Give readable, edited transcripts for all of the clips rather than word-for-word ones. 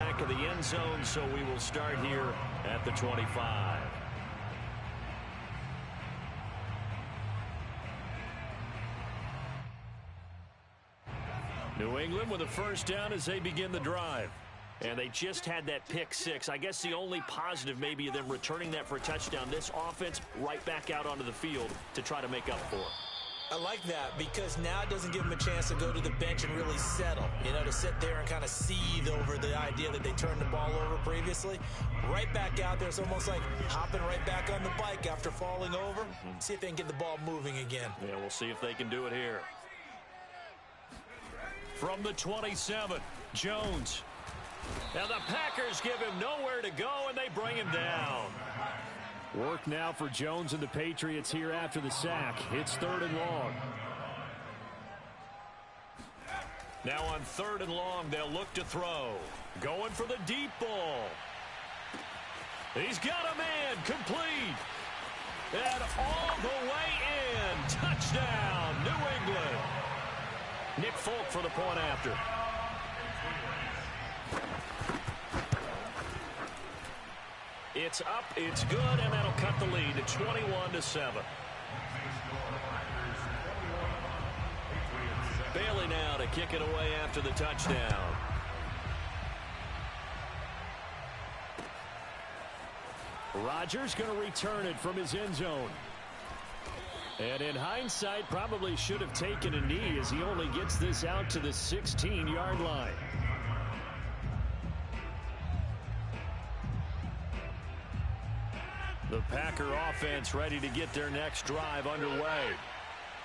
Back of the end zone, so we will start here at the 25. New England with a first down as they begin the drive. And they just had that pick six. I guess the only positive maybe of them returning that for a touchdown. This offense right back out onto the field to try to make up for it. I like that because now it doesn't give them a chance to go to the bench and really settle. You know, to sit there and kind of seethe over the idea that they turned the ball over previously. Right back out there. It's almost like hopping right back on the bike after falling over. See if they can get the ball moving again. Yeah, we'll see if they can do it here. From the 27, Jones. Now the Packers give him nowhere to go, and they bring him down. Work now for Jones and the Patriots here after the sack. It's 3rd and long. Now on 3rd and long, they'll look to throw. Going for the deep ball. He's got a man, complete. And all the way in. Touchdown, New England. Nick Folk for the point after. It's up, it's good, and that'll cut the lead to 21-7. Bailey now to kick it away after the touchdown. Rodgers going to return it from his end zone. And in hindsight, probably should have taken a knee as he only gets this out to the 16-yard line. The Packer offense ready to get their next drive underway.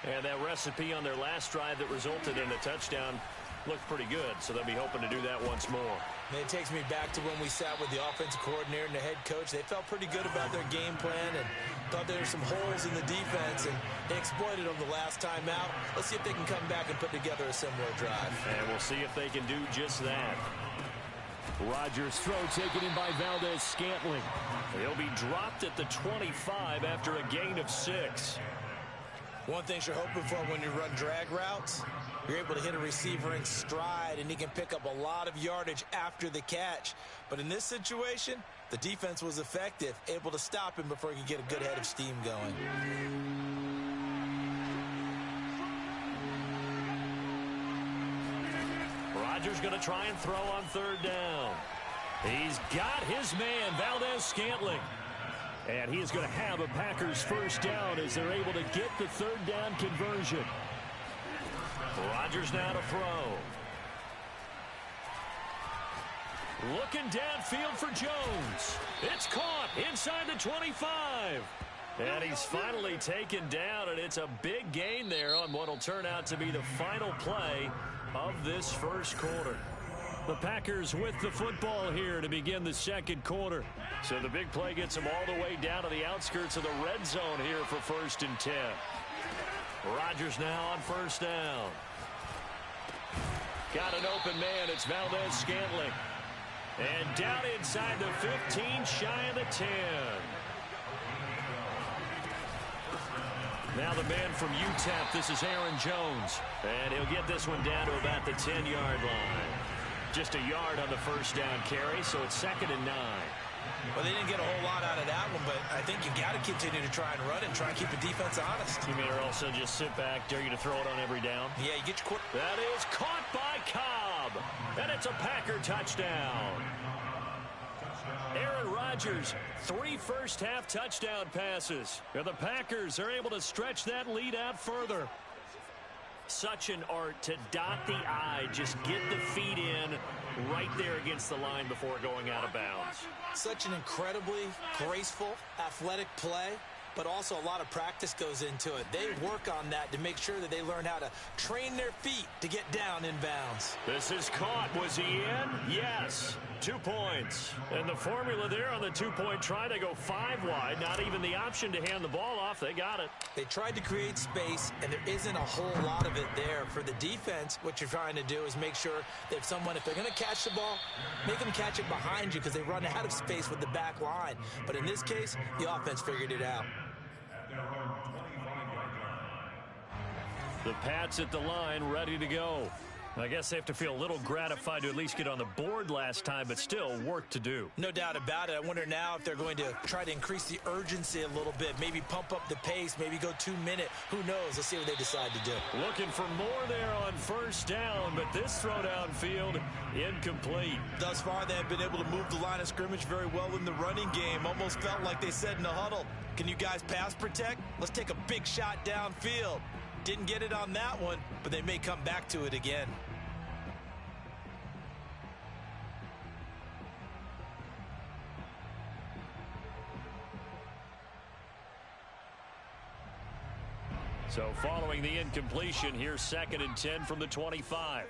And that recipe on their last drive that resulted in a touchdown looked pretty good, so they'll be hoping to do that once more. And it takes me back to when we sat with the offensive coordinator and the head coach. They felt pretty good about their game plan and thought there were some holes in the defense, and they exploited them the last time out. Let's see if they can come back and put together a similar drive. And we'll see if they can do just that. Rodgers' throw taken in by Valdez-Scantling. He'll be dropped at the 25 after a gain of 6. One thing you're hoping for when you run drag routes, you're able to hit a receiver in stride, and he can pick up a lot of yardage after the catch. But in this situation, the defense was effective, able to stop him before he could get a good head of steam going. Rodgers going to try and throw on 3rd down. He's got his man, Valdez-Scantling. And he is going to have a Packers first down as they're able to get the 3rd down conversion. Rodgers now to throw. Looking downfield for Jones. It's caught inside the 25. And he's finally taken down, and it's a big gain there on what will turn out to be the final play of this first quarter. The Packers with the football here to begin the 2nd quarter. So the big play gets them all the way down to the outskirts of the red zone here for 1st and 10. Rodgers now on 1st down. Got an open man. It's Valdez-Scantling. And down inside the 15, shy of the 10. Now the man from UTEP, this is Aaron Jones. And he'll get this one down to about the 10-yard line. Just a yard on the first down carry, so it's 2nd and 9. Well, they didn't get a whole lot out of that one, but I think you've got to continue to try and run it and try and keep the defense honest. You may also just sit back, dare you to throw it on every down. Yeah, you get your quarter. That is caught by Cobb, and it's a Packer touchdown. Aaron Rodgers, 3 first-half touchdown passes. And the Packers are able to stretch that lead out further. Such an art to dot the I, just get the feet in right there against the line before going out of bounds. Such an incredibly graceful, athletic play, but also a lot of practice goes into it. They work on that to make sure that they learn how to train their feet to get down in bounds. This is caught. Was he in? Yes. 2 points. And the formula there on the 2-point try to go 5 wide. Not even the option to hand the ball off. They got it. They tried to create space, and there isn't a whole lot of it there. For the defense, what you're trying to do is make sure that if they're going to catch the ball, make them catch it behind you because they run out of space with the back line. But in this case, the offense figured it out. The Pats at the line ready to go. I guess they have to feel a little gratified to at least get on the board last time, but still work to do. No doubt about it. I wonder now if they're going to try to increase the urgency a little bit, maybe pump up the pace, maybe go 2 minute. Who knows? Let's see what they decide to do. Looking for more there on first down, but this throw downfield incomplete. Thus far, they have been able to move the line of scrimmage very well in the running game. Almost felt like they said in the huddle, can you guys pass protect? Let's take a big shot downfield. Didn't get it on that one, but they may come back to it again. So following the incompletion, here's 2nd and 10 from the 25.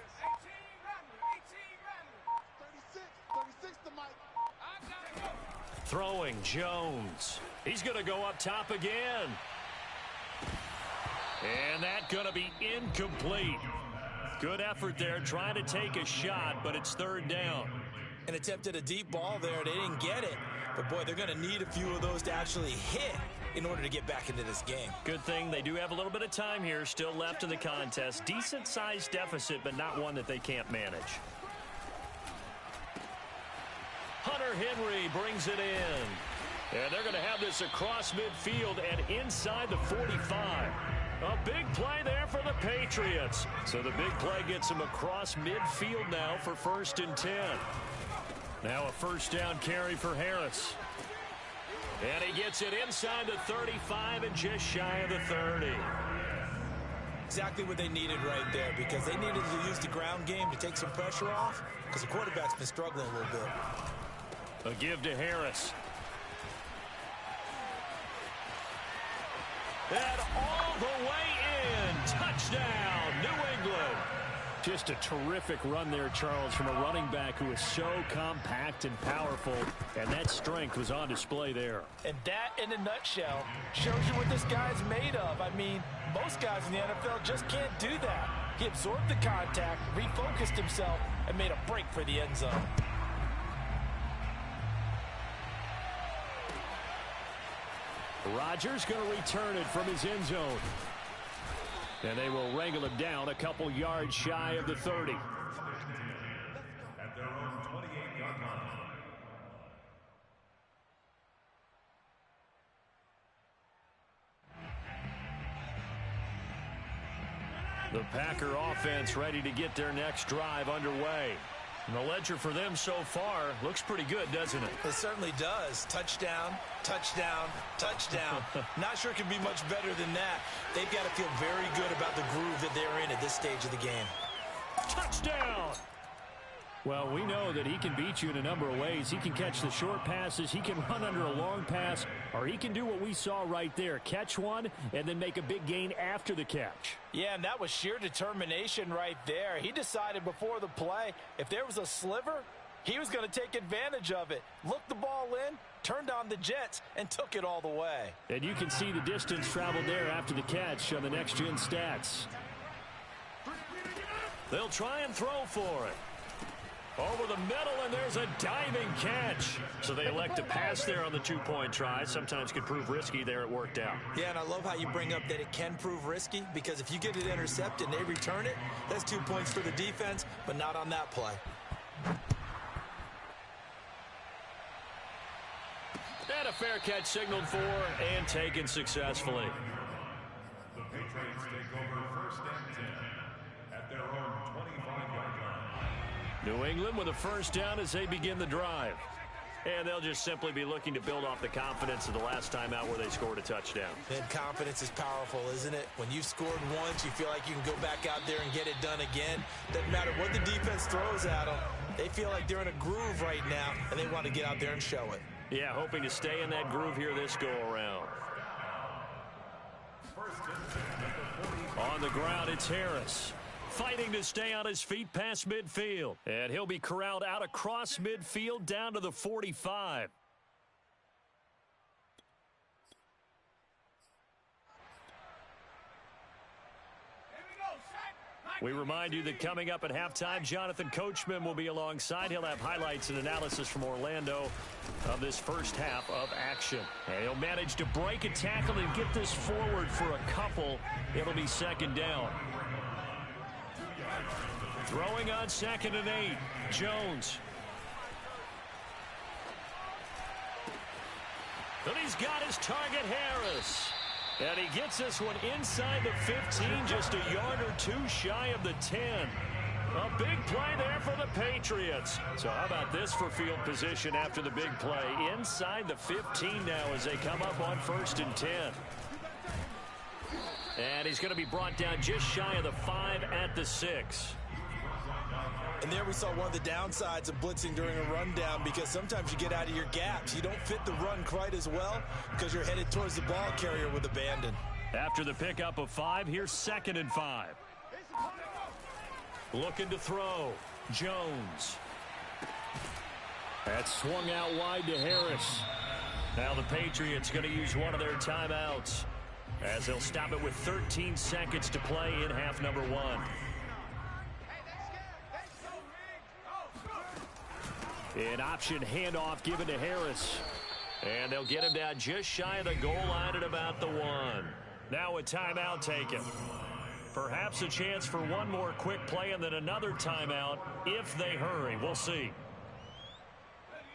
Throwing Jones. He's going to go up top again. And that's going to be incomplete. Good effort there trying to take a shot, but it's 3rd down. And attempted a deep ball there. They didn't get it. But, boy, they're going to need a few of those to actually hit in order to get back into this game. Good thing they do have a little bit of time here still left in the contest. Decent-sized deficit, but not one that they can't manage. Hunter Henry brings it in. And they're going to have this across midfield and inside the 45. A big play there for the Patriots. So the big play gets them across midfield now for 1st and 10. Now a first down carry for Harris. And he gets it inside the 35 and just shy of the 30. Exactly what they needed right there, because they needed to use the ground game to take some pressure off, because the quarterback's been struggling a little bit. A give to Harris. And all the way in. Touchdown, New England. Just a terrific run there, Charles, from a running back who is so compact and powerful, and that strength was on display there. And that, in a nutshell, shows you what this guy's made of. I mean, most guys in the NFL just can't do that. He absorbed the contact, refocused himself, and made a break for the end zone. Rodgers going to return it from his end zone. And they will wrangle him down a couple yards shy of the 30. At their own 28-yard line. The Packer offense ready to get their next drive underway. And the ledger for them so far looks pretty good, doesn't it? It certainly does. Touchdown, touchdown, touchdown. Not sure it can be much better than that. They've got to feel very good about the groove that they're in at this stage of the game. Touchdown! Well, we know that he can beat you in a number of ways. He can catch the short passes, he can run under a long pass, or he can do what we saw right there, catch one and then make a big gain after the catch. Yeah, and that was sheer determination right there. He decided before the play, if there was a sliver, he was going to take advantage of it. Looked the ball in, turned on the jets, and took it all the way. And you can see the distance traveled there after the catch on the next-gen stats. They'll try and throw for it. Over the middle, and there's a diving catch. So they elect to pass there on the two-point try. Sometimes could prove risky there. It worked out. Yeah, and I love how you bring up that it can prove risky, because if you get it intercepted and they return it, that's 2 points for the defense, but not on that play. And a fair catch signaled for and taken successfully. The Patriots take over 1st and 10 at their own 25-yard line. New England with a first down as they begin the drive. And they'll just simply be looking to build off the confidence of the last time out where they scored a touchdown. And confidence is powerful, isn't it? When you've scored once, you feel like you can go back out there and get it done again. Doesn't matter what the defense throws at them. They feel like they're in a groove right now, and they want to get out there and show it. Yeah, hoping to stay in that groove here this go-around. On the ground, it's Harris. Fighting to stay on his feet past midfield. And he'll be corralled out across midfield down to the 45. We remind you that coming up at halftime, Jonathan Coachman will be alongside. He'll have highlights and analysis from Orlando of this first half of action. And he'll manage to break a tackle and get this forward for a couple. It'll be 2nd down. Throwing on 2nd and 8. Jones. And he's got his target, Harris. And he gets this one inside the 15, just a yard or two shy of the 10. A big play there for the Patriots. So how about this for field position after the big play? Inside the 15 now as they come up on 1st and 10. And he's going to be brought down just shy of the 5 at the 6. And there we saw one of the downsides of blitzing during a rundown, because sometimes you get out of your gaps. You don't fit the run quite as well because you're headed towards the ball carrier with abandon. After the pickup of 5, here's 2nd and 5. Looking to throw. Jones. That's swung out wide to Harris. Now the Patriots going to use one of their timeouts as they'll stop it with 13 seconds to play in half number 1. An option handoff given to Harris. And they'll get him down just shy of the goal line at about the 1. Now a timeout taken. Perhaps a chance for one more quick play and then another timeout if they hurry. We'll see.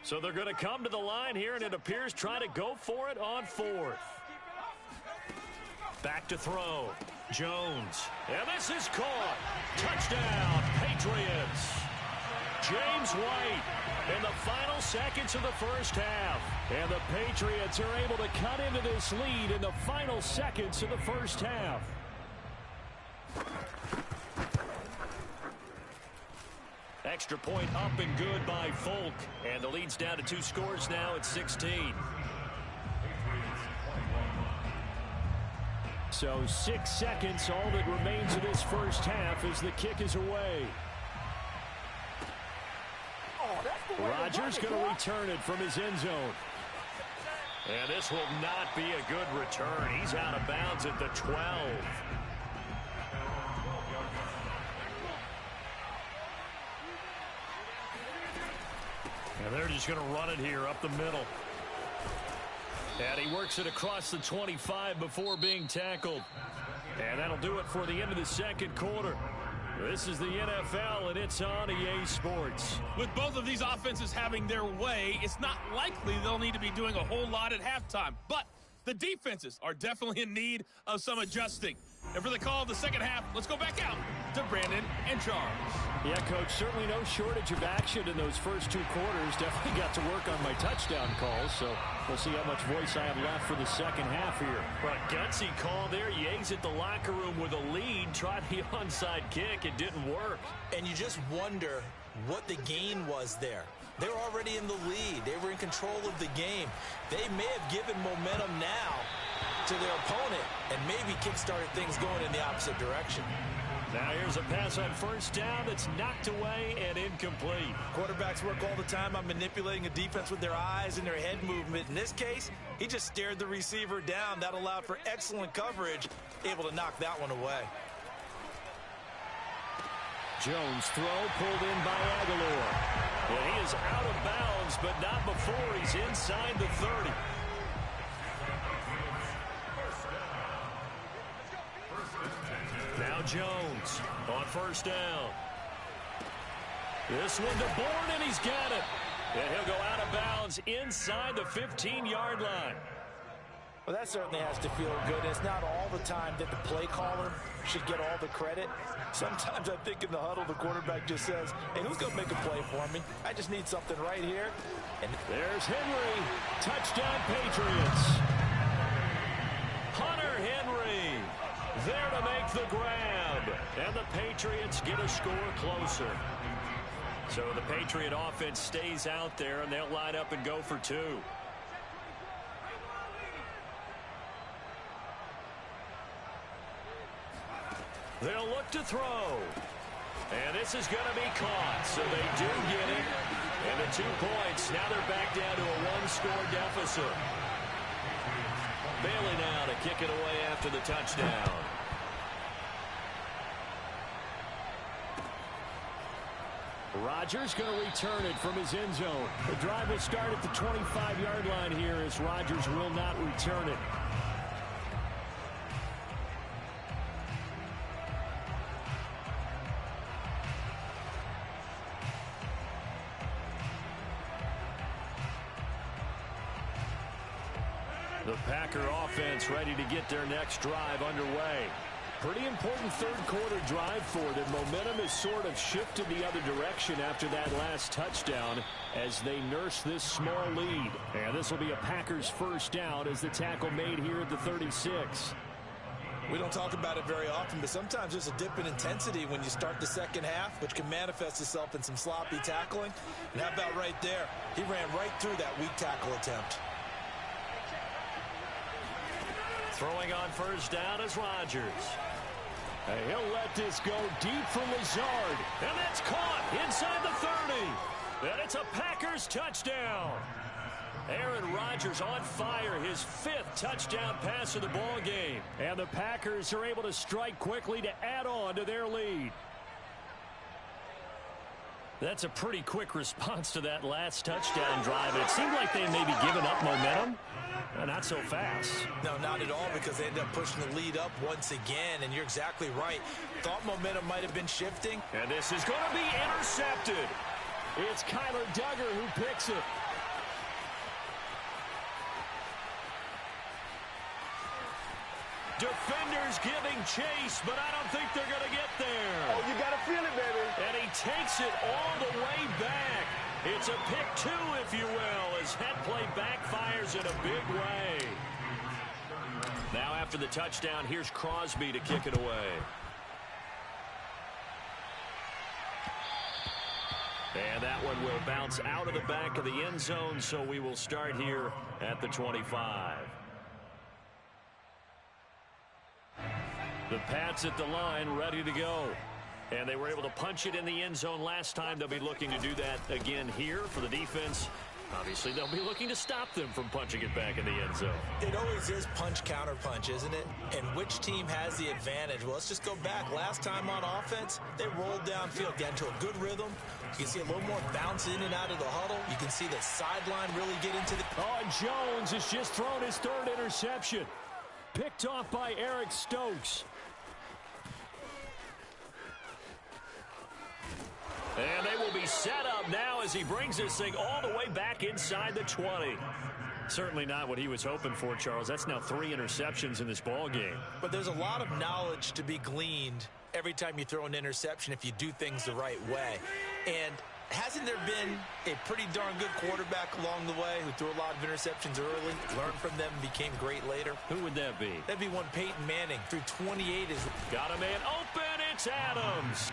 So they're going to come to the line here, and it appears trying to go for it on 4th. Back to throw. Jones. And this is caught. Touchdown, Patriots. James White in the final seconds of the first half. And the Patriots are able to cut into this lead in the final seconds of the first half. Extra point up and good by Folk. And the lead's down to 2 scores now at 16. So 6 seconds, all that remains of this first half as the kick is away. Rodgers going to return it from his end zone. And this will not be a good return. He's out of bounds at the 12. And they're just going to run it here up the middle. And he works it across the 25 before being tackled. And that'll do it for the end of the second quarter. This is the NFL, and it's on EA Sports. With both of these offenses having their way, it's not likely they'll need to be doing a whole lot at halftime. But the defenses are definitely in need of some adjusting. And for the call of the second half, let's go back out to Brandon and Charles. Yeah, Coach, certainly no shortage of action in those first 2 quarters. Definitely got to work on my touchdown calls, so we'll see how much voice I have left for the second half here. But gutsy call there. You exit the locker room with a lead. Tried the onside kick. It didn't work. And you just wonder what the gain was there. They were already in the lead. They were in control of the game. They may have given momentum now to their opponent and maybe kick-started things going in the opposite direction. Now here's a pass on first down that's knocked away and incomplete. Quarterbacks work all the time on manipulating a defense with their eyes and their head movement. In this case, he just stared the receiver down. That allowed for excellent coverage, able to knock that one away. Jones throw pulled in by Aguilar. And he is out of bounds, but not before he's inside the 30. Now Jones on first down. This one to Bourne, and he's got it. And he'll go out of bounds inside the 15-yard line. Well, that certainly has to feel good. It's not all the time that the play caller should get all the credit. Sometimes I think in the huddle, the quarterback just says, hey, who's going to make a play for me? I just need something right here. And there's Henry. Touchdown, Patriots. Hunter Henry there to make the grab. And the Patriots get a score closer. So the Patriot offense stays out there, and they'll line up and go for 2. They'll look to throw. And this is going to be caught. So they do get it. And the 2 points. Now they're back down to a 1-score deficit. Bailey now to kick it away after the touchdown. Rodgers going to return it from his end zone. The drive will start at the 25-yard line here as Rodgers will not return it. The Packer offense ready to get their next drive underway. Pretty important third-quarter drive for them. Momentum has sort of shifted the other direction after that last touchdown as they nurse this small lead. And this will be a Packers first down as the tackle made here at the 36. We don't talk about it very often, but sometimes there's a dip in intensity when you start the second half, which can manifest itself in some sloppy tackling. And how about right there? He ran right through that weak tackle attempt. Throwing on first down is Rodgers. He'll let this go deep for Lazard. And that's caught inside the 30. And it's a Packers touchdown. Aaron Rodgers on fire, his 5th touchdown pass of the ball game. And the Packers are able to strike quickly to add on to their lead. That's a pretty quick response to that last touchdown drive. It seemed like they maybe given up momentum. Not so fast. No, not at all, because they ended up pushing the lead up once again, and you're exactly right. Thought momentum might have been shifting. And this is going to be intercepted. It's Kyler Duggar who picks it. Defenders giving chase, but I don't think they're going to get there. Oh, you got to feel it, baby. And he takes it all the way back. It's a pick 2, if you will, as that play backfires in a big way. Now after the touchdown, here's Crosby to kick it away. And that one will bounce out of the back of the end zone, so we will start here at the 25. The Pats at the line, ready to go. And they were able to punch it in the end zone last time. They'll be looking to do that again here for the defense. Obviously, they'll be looking to stop them from punching it back in the end zone. It always is punch-counter-punch, isn't it? And which team has the advantage? Well, let's just go back. Last time on offense, they rolled downfield, got into a good rhythm. You can see a little more bounce in and out of the huddle. You can see the sideline really get into the... Oh, Jones has just thrown his 3rd interception. Picked off by Eric Stokes. And they will be set up now as he brings this thing all the way back inside the 20. Certainly not what he was hoping for, Charles. That's now 3 interceptions in this ball game. But there's a lot of knowledge to be gleaned every time you throw an interception if you do things the right way. And hasn't there been a pretty darn good quarterback along the way who threw a lot of interceptions early, learned from them, and became great later? Who would that be? That'd be one Peyton Manning. Threw 28 as... Got a man open. It's Adams.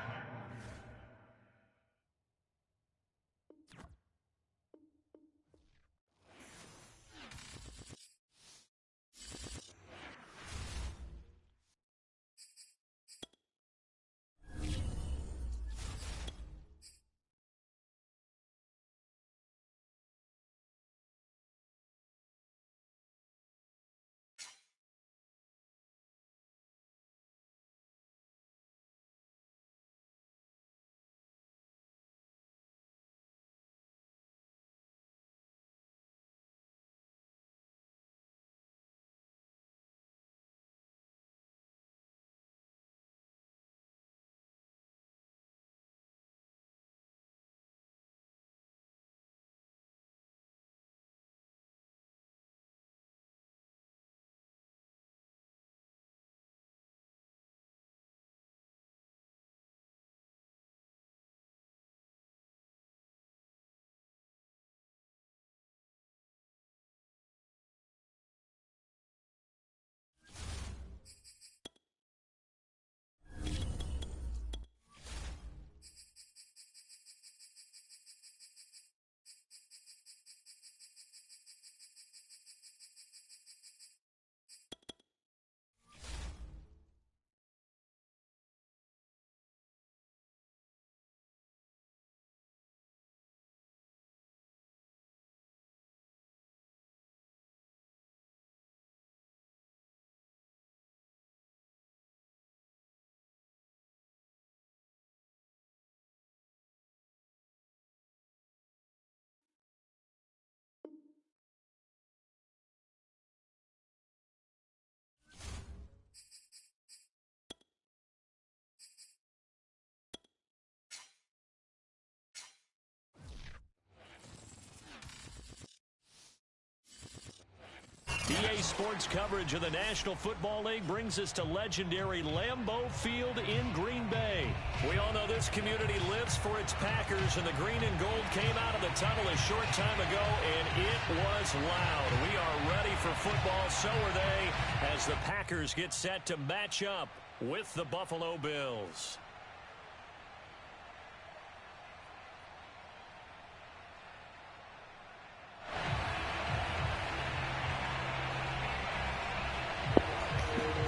EA Sports coverage of the National Football League brings us to legendary Lambeau Field in Green Bay. We all know this community lives for its Packers, and the green and gold came out of the tunnel a short time ago, and it was loud. We are ready for football, so are they, as the Packers get set to match up with the Buffalo Bills.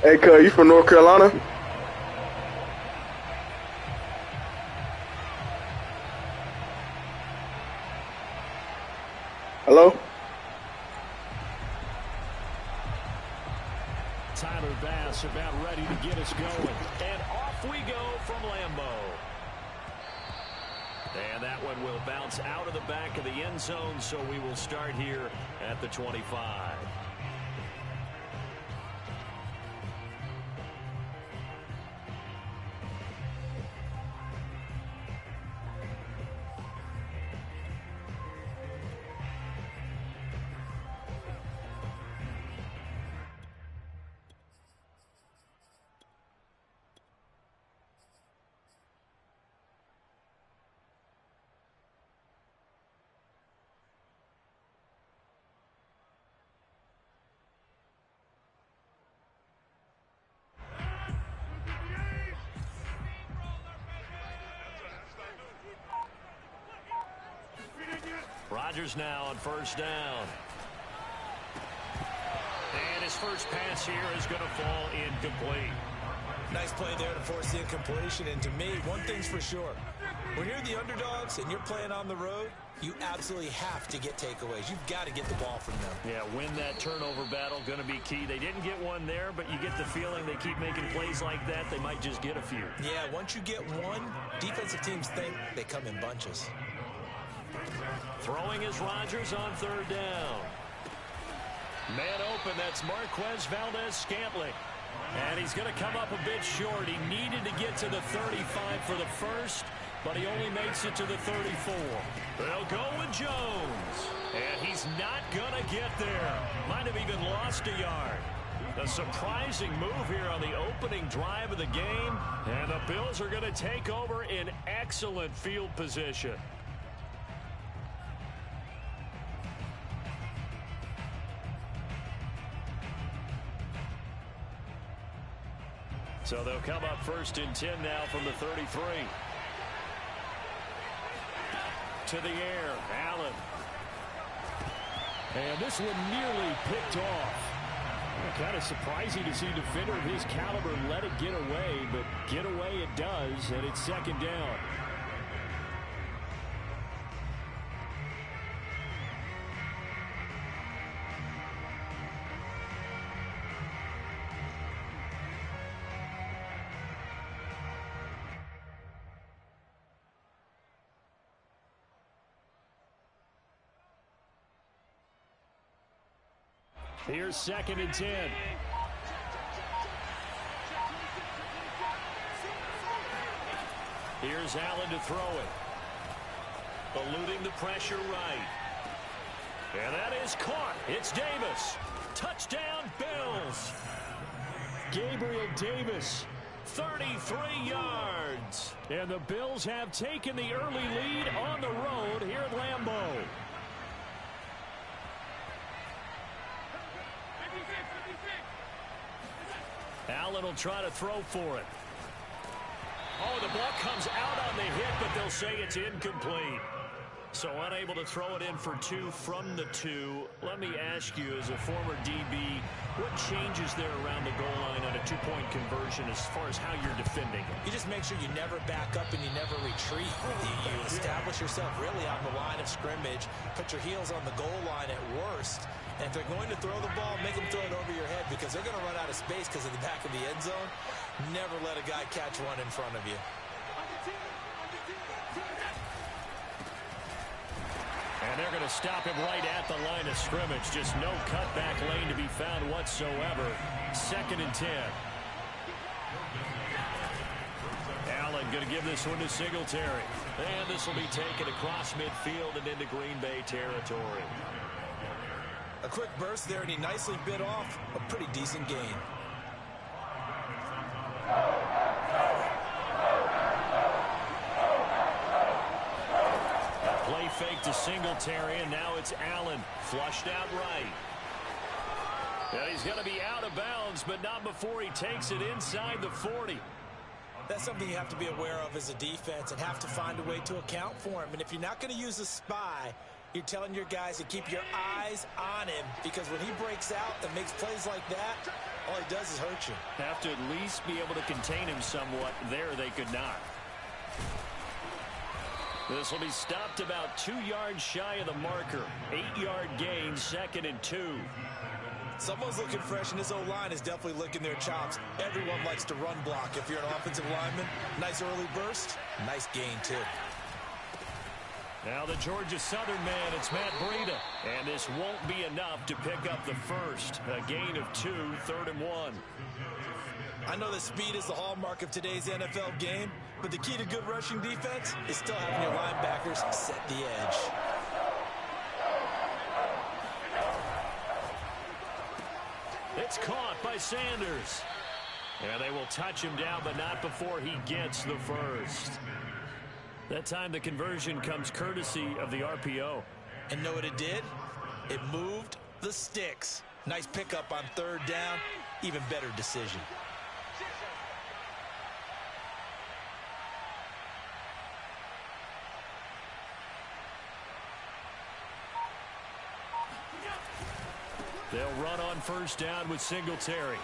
Hey, cuz, you from North Carolina? Hello? Tyler Bass about ready to get us going. And off we go from Lambeau. And that one will bounce out of the back of the end zone, so we will start here at the 25. Rodgers now on first down. And his first pass here is going to fall incomplete. Nice play there to force the incompletion. And to me, one thing's for sure. When you're the underdogs and you're playing on the road, you absolutely have to get takeaways. You've got to get the ball from them. Yeah, win that turnover battle, going to be key. They didn't get one there, but you get the feeling they keep making plays like that, they might just get a few. Yeah, once you get one, defensive teams think they come in bunches. Throwing is Rodgers on third down. Man open, that's Marquez Valdez-Scantling. And he's going to come up a bit short. He needed to get to the 35 for the first, but he only makes it to the 34. They'll go with Jones. And he's not going to get there. Might have even lost a yard. A surprising move here on the opening drive of the game. And the Bills are going to take over in excellent field position. So they'll come up first and 10 now from the 33. To the air, Allen. And this one nearly picked off. Kind of surprising to see a defender of his caliber let it get away, but get away it does, and it's second down. Here's second and 10. Here's Allen to throw it. Eluding the pressure right. And that is caught. It's Davis. Touchdown, Bills. Gabriel Davis, 33 yards. And the Bills have taken the early lead on the road here at Lambeau. Allen will try to throw for it. Oh, the ball comes out on the hit, but they'll say it's incomplete. So unable to throw it in for two from the 2. Let me ask you, as a former DB, what changes there around the goal line on a two-point conversion as far as how you're defending? You just make sure you never back up and you never retreat. You establish yourself really on the line of scrimmage, put your heels on the goal line at worst, and if they're going to throw the ball, make them throw it over your head because they're going to run out of space because of the back of the end zone. Never let a guy catch one in front of you. And they're going to stop him right at the line of scrimmage. Just no cutback lane to be found whatsoever. Second and 10. Allen going to give this one to Singletary. And this will be taken across midfield and into Green Bay territory. A quick burst there, and he nicely bit off a pretty decent gain. A play fake to Singletary, and now it's Allen. Flushed out right. And he's going to be out of bounds, but not before he takes it inside the 40. That's something you have to be aware of as a defense and have to find a way to account for him. And if you're not going to use a spy, you're telling your guys to keep your eyes on him, because when he breaks out and makes plays like that, all he does is hurt you. Have to at least be able to contain him somewhat. There they could not. This will be stopped about 2 yards shy of the marker. 8-yard gain, 2nd and 2. Someone's looking fresh, and this O-line is definitely licking their chops. Everyone likes to run block. If you're an offensive lineman, nice early burst, nice gain, too. Now the Georgia Southern man, it's Matt Breida. And this won't be enough to pick up the first. A gain of 2, 3rd and 1. I know that speed is the hallmark of today's NFL game, but the key to good rushing defense is still having your linebackers set the edge. It's caught by Sanders. And they will touch him down, but not before he gets the first. That time the conversion comes courtesy of the RPO. And know what it did? It moved the sticks. Nice pickup on 3rd down. Even better decision. They'll run on 1st down with Singletary.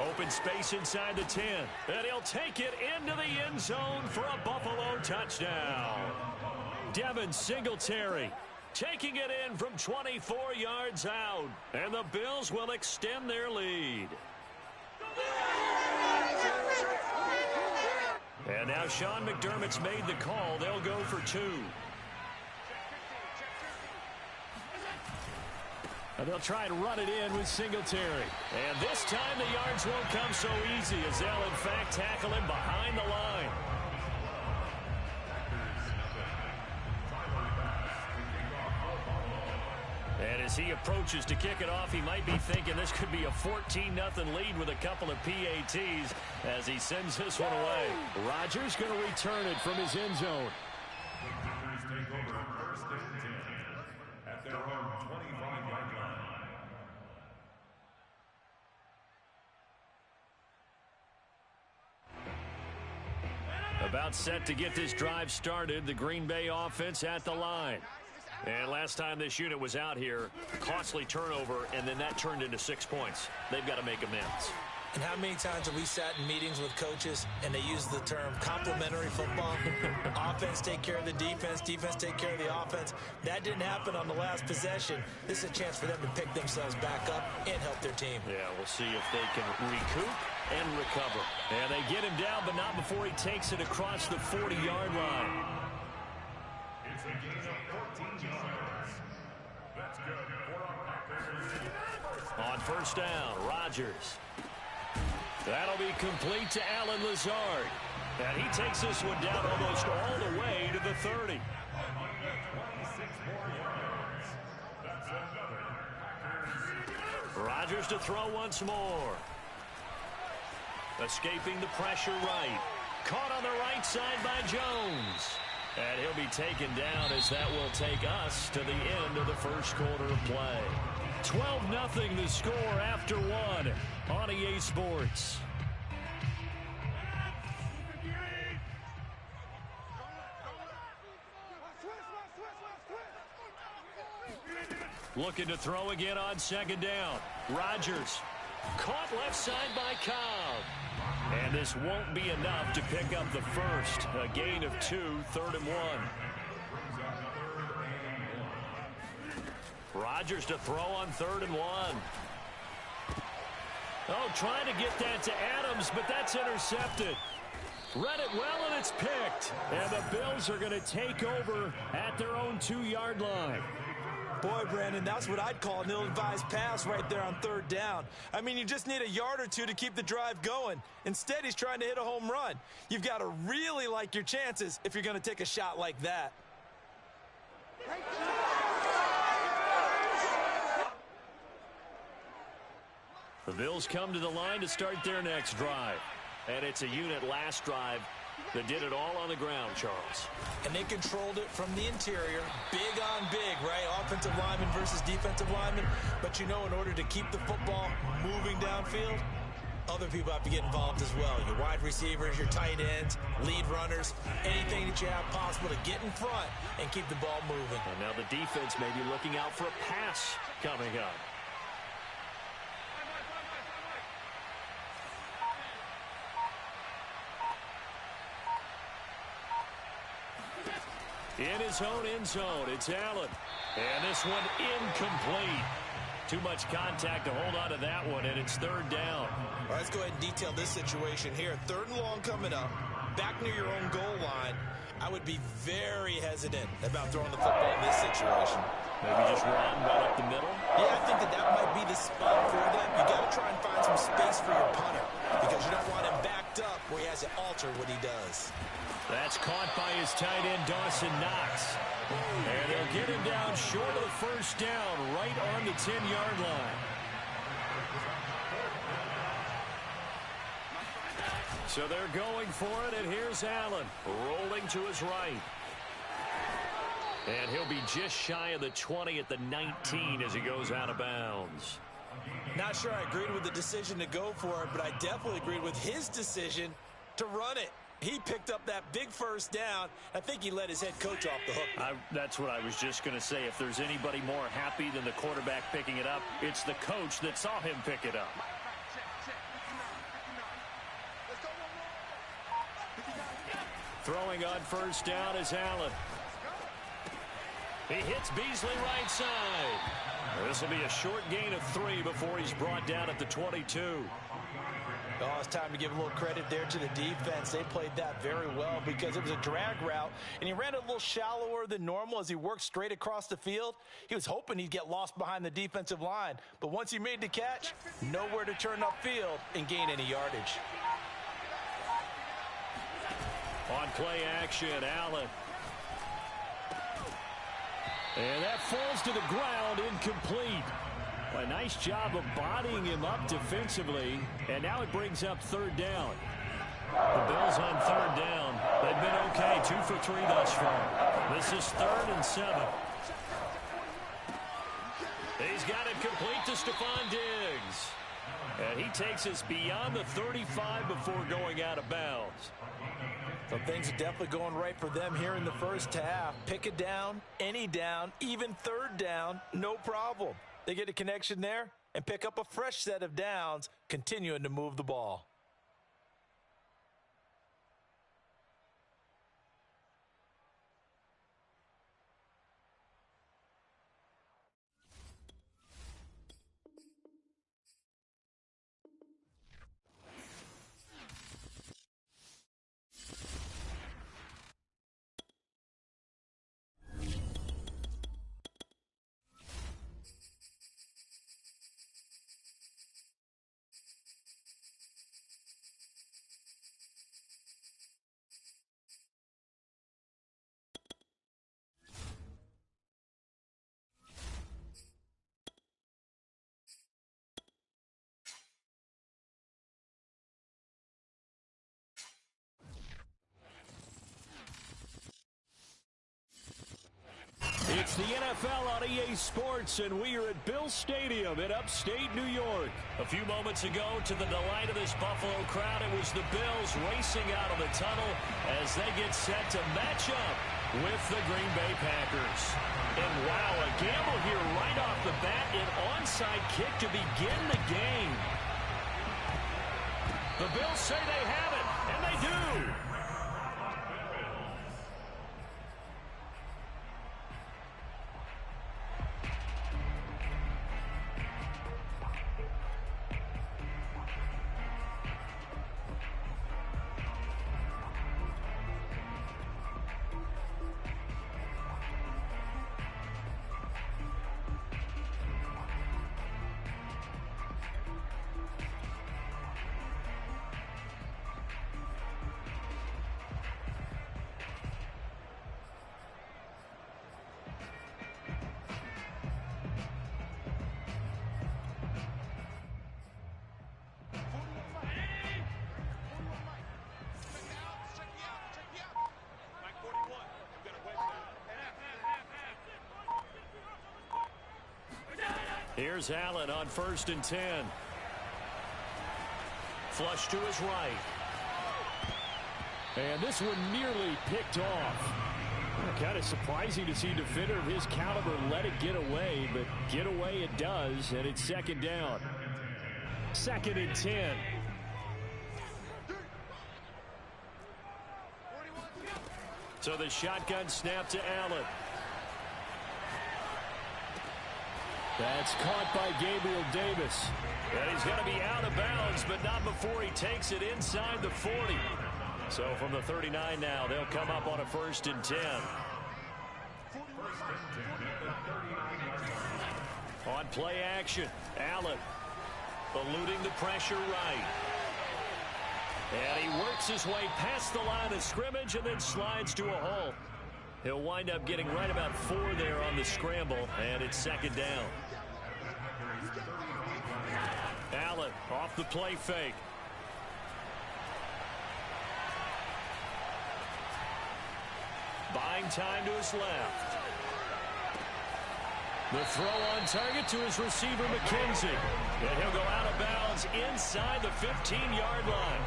Open space inside the 10. And he'll take it into the end zone for a Buffalo touchdown. Devin Singletary taking it in from 24 yards out. And the Bills will extend their lead. And now Sean McDermott's made the call. They'll go for 2. And they'll try and run it in with Singletary. And this time the yards won't come so easy, as they'll in fact tackle him behind the line. And as he approaches to kick it off, he might be thinking this could be a 14-0 lead with a couple of PATs as he sends this one away. Rodgers going to return it from his end zone. Take over 1st and 10 at their own 25-yard line. About set to get this drive started, the Green Bay offense at the line. And last time this unit was out here, costly turnover, and then that turned into 6 points. They've got to make amends. And how many times have we sat in meetings with coaches and they use the term complementary football? Offense take care of the defense, defense take care of the offense. That didn't happen on the last possession. This is a chance for them to pick themselves back up and help their team. Yeah, we'll see if they can recoup and recover. And they get him down, but not before he takes it across the 40-yard line. It's a gain of 14 yards. That's good for our Packers. On 1st down, Rodgers. That'll be complete to Alan Lazard. And he takes this one down almost all the way to the 30. 26 more yards. That's another Packers. Rodgers to throw once more. Escaping the pressure right. Caught on the right side by Jones. And he'll be taken down as that will take us to the end of the first quarter of play. 12-0 the score after 1 on EA Sports. Looking to throw again on 2nd down. Rodgers caught left side by Cobb. And this won't be enough to pick up the first. A gain of 2, 3rd and 1. Rodgers to throw on 3rd and 1. Oh, trying to get that to Adams, but that's intercepted. Read it well, and it's picked. And the Bills are going to take over at their own 2-yard line. Boy, Brandon, that's what I'd call an ill-advised pass right there on 3rd down. I mean, you just need a yard or two to keep the drive going. Instead, he's trying to hit a home run. You've got to really like your chances if you're going to take a shot like that. The Bills come to the line to start their next drive. And it's a unit last drive that did it all on the ground, Charles. And they controlled it from the interior. Big on big, right? Offensive lineman versus defensive lineman. But you know, in order to keep the football moving downfield, other people have to get involved as well. Your wide receivers, your tight ends, lead runners, anything that you have possible to get in front and keep the ball moving. And now the defense may be looking out for a pass coming up. In his own end zone, it's Allen. And this one incomplete. Too much contact to hold on to that one, and it's third down. All right, let's go ahead and detail this situation here. Third and long coming up, back near your own goal line. I would be very hesitant about throwing the football in this situation. Maybe just run right up the middle? Yeah, I think that might be the spot for them. You got to try and find some space for your punter because you don't want him backed up where he has to alter what he does. That's caught by his tight end, Dawson Knox. And they'll get him down short of the first down, right on the 10-yard line. So they're going for it, and here's Allen, rolling to his right. And he'll be just shy of the 20 at the 19 as he goes out of bounds. Not sure I agreed with the decision to go for it, but I definitely agreed with his decision to run it. He picked up that big first down. I think he let his head coach off the hook. That's what I was just going to say. If there's anybody more happy than the quarterback picking it up, it's the coach that saw him pick it up. Throwing on first down is Allen. He hits Beasley right side. This will be a short gain of 3 before he's brought down at the 22. Oh, it's time to give a little credit there to the defense. They played that very well because it was a drag route, and he ran a little shallower than normal as he worked straight across the field. He was hoping he'd get lost behind the defensive line, but once he made the catch, nowhere to turn upfield and gain any yardage. On play action, Allen. And that falls to the ground, incomplete. A nice job of bodying him up defensively, and now it brings up third down. The Bills on third down. They've been okay, 2 for 3 thus far. This is 3rd and 7. He's got it complete to Stephon Diggs. And he takes us beyond the 35 before going out of bounds. So things are definitely going right for them here in the first half. Pick it down, any down, even third down, no problem. They get a connection there and pick up a fresh set of downs, continuing to move the ball. It's the NFL on EA Sports, and we are at Bill Stadium in upstate New York. A few moments ago, to the delight of this Buffalo crowd, it was the Bills racing out of the tunnel as they get set to match up with the Green Bay Packers. And wow, a gamble here right off the bat, an onside kick to begin the game. The Bills say they have it, and they do. Here's Allen on 1st and 10. Flush to his right. And this one nearly picked off. Kind of surprising to see a defender of his caliber let it get away, but get away it does, and it's 2nd down. 2nd and 10. So the shotgun snap to Allen. That's caught by Gabriel Davis. And he's going to be out of bounds, but not before he takes it inside the 40. So from the 39 now, they'll come up on a 1st and 10. On play action, Allen eluding the pressure right. And he works his way past the line of scrimmage and then slides to a hole. He'll wind up getting right about 4 there on the scramble, and it's 2nd down. Allen off the play fake. Buying time to his left. The throw on target to his receiver, McKenzie. And he'll go out of bounds inside the 15-yard line.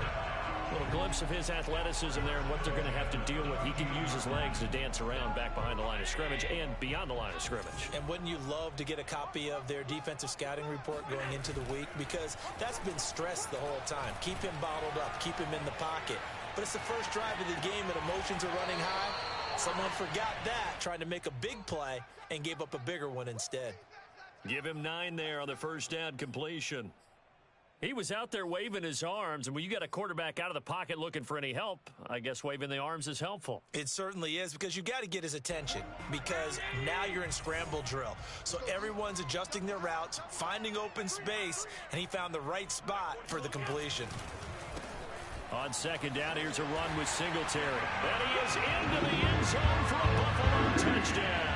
A little glimpse of his athleticism there and what they're going to have to deal with. He can use his legs to dance around back behind the line of scrimmage and beyond the line of scrimmage. And wouldn't you love to get a copy of their defensive scouting report going into the week? Because that's been stressed the whole time. Keep him bottled up. Keep him in the pocket. But it's the first drive of the game and emotions are running high. Someone forgot that, trying to make a big play and gave up a bigger one instead. Give him 9 there on the 1st down completion. He was out there waving his arms, and when you got a quarterback out of the pocket looking for any help, I guess waving the arms is helpful. It certainly is, because you got to get his attention, because now you're in scramble drill. So everyone's adjusting their routes, finding open space, and he found the right spot for the completion. On 2nd down, here's a run with Singletary. And he is into the end zone for a Buffalo touchdown.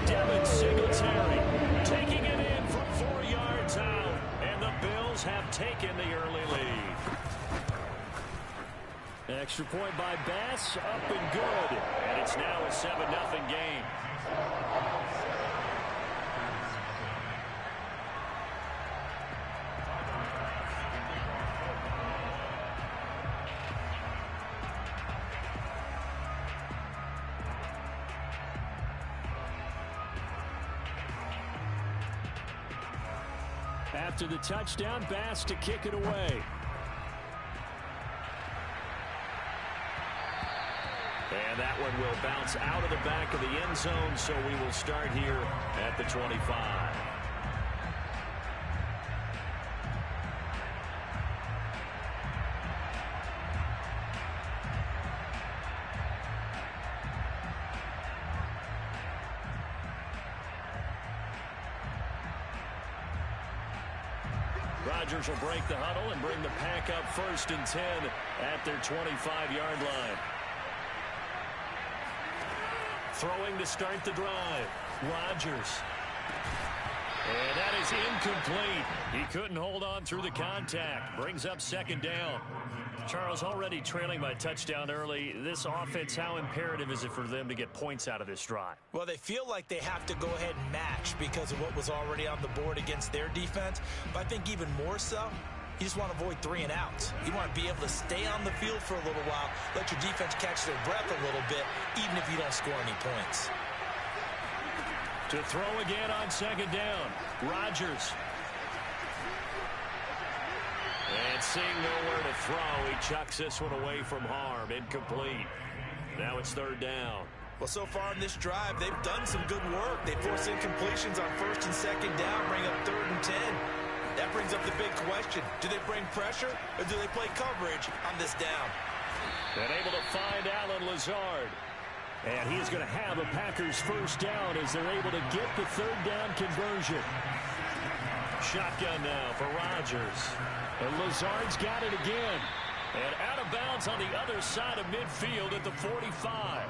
Devin Singletary taking it in from 4 yards out. And the Bills have taken the early lead. Extra point by Bass, up and good. And it's now a 7-0 game. After the touchdown, Bass to kick it away. And that one will bounce out of the back of the end zone, so we will start here at the 25. Rodgers will break the huddle and bring the pack up 1st and 10 at their 25-yard line. Throwing to start the drive. Rodgers. And that is incomplete. He couldn't hold on through the contact. Brings up 2nd down. Charles, already trailing by a touchdown early. This offense, how imperative is it for them to get points out of this drive? Well, they feel like they have to go ahead and match because of what was already on the board against their defense. But I think even more so, you just want to avoid 3 and outs. You want to be able to stay on the field for a little while, let your defense catch their breath a little bit, even if you don't score any points. To throw again on 2nd down. Rodgers. And seeing nowhere to throw, he chucks this one away from harm. Incomplete. Now it's 3rd down. Well, so far in this drive, they've done some good work. They force incompletions on 1st and 2nd down, bring up 3rd and 10. That brings up the big question. Do they bring pressure or do they play coverage on this down? And able to find Allen Lazard. And he is going to have a Packers 1st down as they're able to get the 3rd down conversion. Shotgun now for Rodgers. And Lazard's got it again. And out of bounds on the other side of midfield at the 45.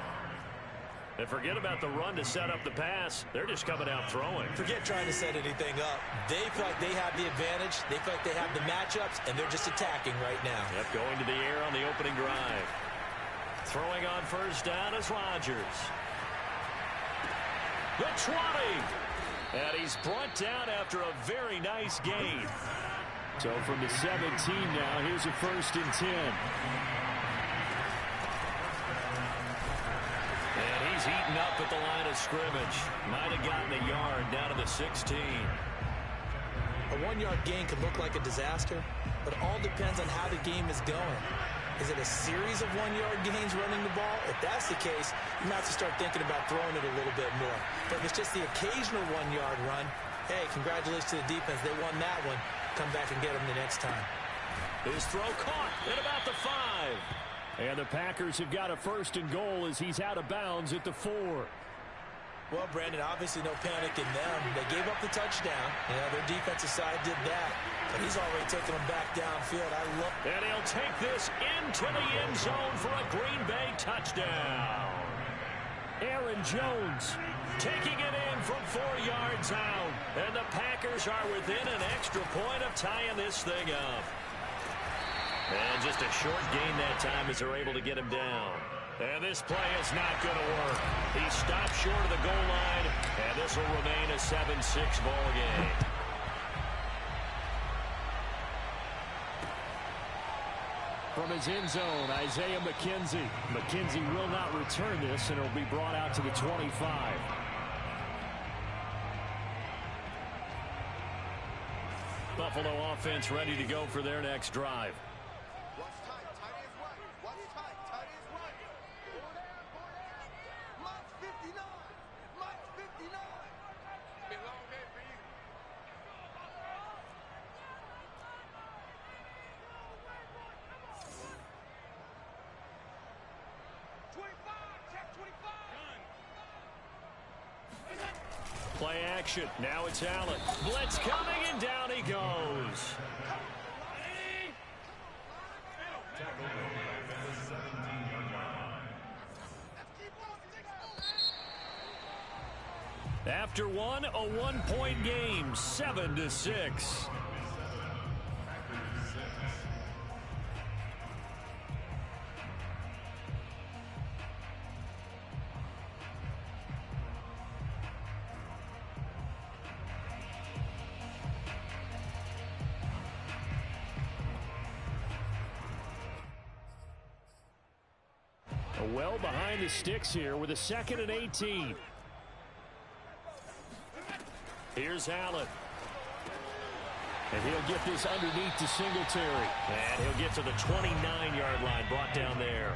And forget about the run to set up the pass. They're just coming out throwing. Forget trying to set anything up. They feel like they have the advantage. They feel like they have the matchups, and they're just attacking right now. Yep, going to the air on the opening drive. Throwing on 1st down is Rodgers. The 20. And he's brought down after a very nice gain. So from the 17 now, here's a 1st and 10. And he's eaten up at the line of scrimmage. Might have gotten a yard down to the 16. A 1-yard gain could look like a disaster, but it all depends on how the game is going. Is it a series of 1-yard gains running the ball? If that's the case, you might have to start thinking about throwing it a little bit more. But if it's just the occasional 1-yard run, hey, congratulations to the defense. They won that one. Come back and get them the next time. His throw caught at about the 5. And the Packers have got a 1st and goal as he's out of bounds at the 4. Well, Brandon, obviously no panic in them. They gave up the touchdown. Their defensive side did that. But he's already taking them back downfield. And he'll take this into the end zone for a Green Bay touchdown. Aaron Jones taking it in from 4 yards out. And the Packers are within an extra point of tying this thing up. And just a short gain that time as they're able to get him down. And this play is not going to work. He stopped short of the goal line, and this will remain a 7-6 ball game. From his end zone, Isaiah McKenzie. McKenzie will not return this, and it'll be brought out to the 25. Buffalo offense ready to go for their next drive. Play action. Now it's Allen. Blitz coming, and down he goes. After one, a 1-point game, 7-6. Well behind the sticks here with a 2nd and 18. Here's Allen. And he'll get this underneath to Singletary. And he'll get to the 29-yard line, brought down there.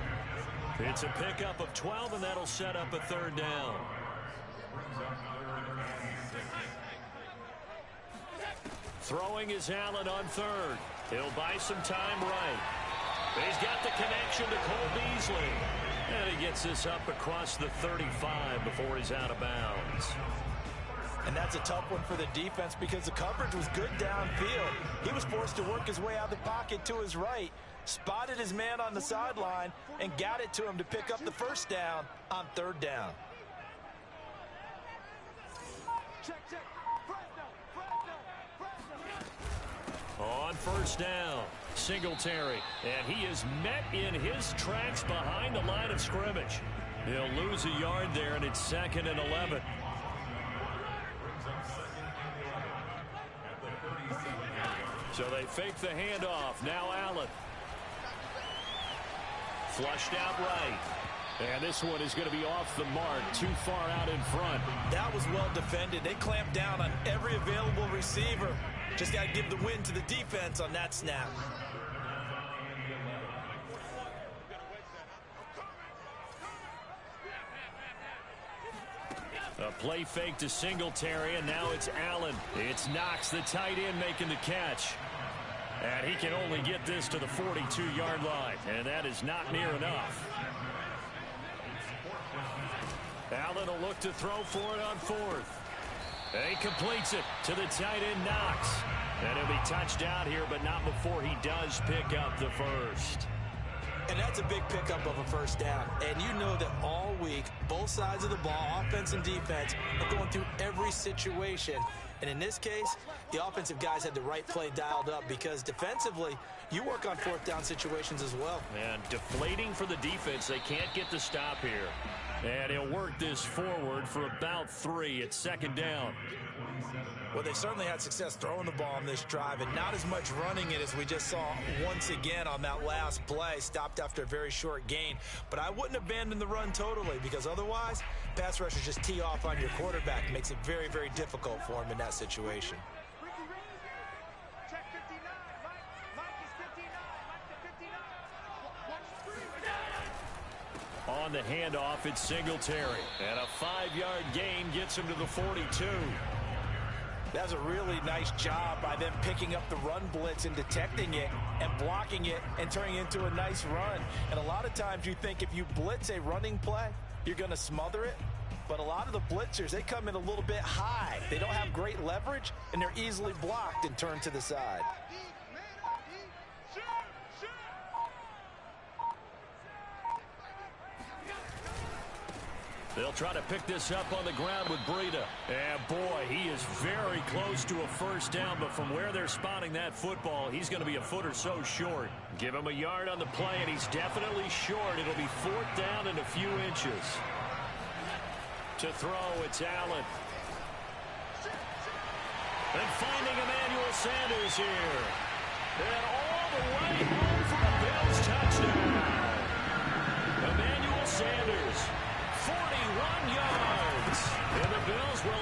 It's a pickup of 12, and that'll set up a 3rd down. Throwing is Allen on 3rd. He'll buy some time right. He's got the connection to Cole Beasley. And he gets this up across the 35 before he's out of bounds. And that's a tough one for the defense because the coverage was good downfield. He was forced to work his way out of the pocket to his right, spotted his man on the sideline, and got it to him to pick up the 1st down on 3rd down. On 1st down, Singletary, and he is met in his tracks behind the line of scrimmage. He'll lose a yard there, and it's 2nd and 11. So they fake the handoff. Now Allen. Flushed out right. And this one is going to be off the mark, too far out in front. That was well defended. They clamped down on every available receiver. Just got to give the win to the defense on that snap. A play fake to Singletary, and now it's Allen. It's Knox, the tight end, making the catch. And he can only get this to the 42-yard line, and that is not near enough. Allen will look to throw for it on 4th. And he completes it to the tight end, Knox. And he'll be touched out here, but not before he does pick up the 1st. And that's a big pickup of a 1st down. And you know that all week, both sides of the ball, offense and defense, are going through every situation. And in this case, the offensive guys had the right play dialed up because defensively, you work on 4th down situations as well. And deflating for the defense. They can't get the stop here. And he'll work this forward for about 3. It's second down. Well, they certainly had success throwing the ball on this drive and not as much running it as we just saw once again on that last play. Stopped after a very short gain. But I wouldn't abandon the run totally, because otherwise, pass rushers just tee off on your quarterback. Makes it very, very difficult for him in that situation. On the handoff, it's Singletary. And a 5-yard gain gets him to the 42. That's a really nice job by them picking up the run blitz and detecting it and blocking it and turning it into a nice run. And a lot of times you think if you blitz a running play, you're going to smother it. But a lot of the blitzers, they come in a little bit high. They don't have great leverage, and they're easily blocked and turned to the side. They'll try to pick this up on the ground with Breida. And boy, he is very close to a first down, but from where they're spotting that football, he's going to be a foot or so short. Give him a yard on the play, and he's definitely short. It'll be 4th down and a few inches. To throw, it's Allen. And finding Emmanuel Sanders here. And all the way home for a Bills touchdown. Emmanuel Sanders. 41 yards. And the Bills will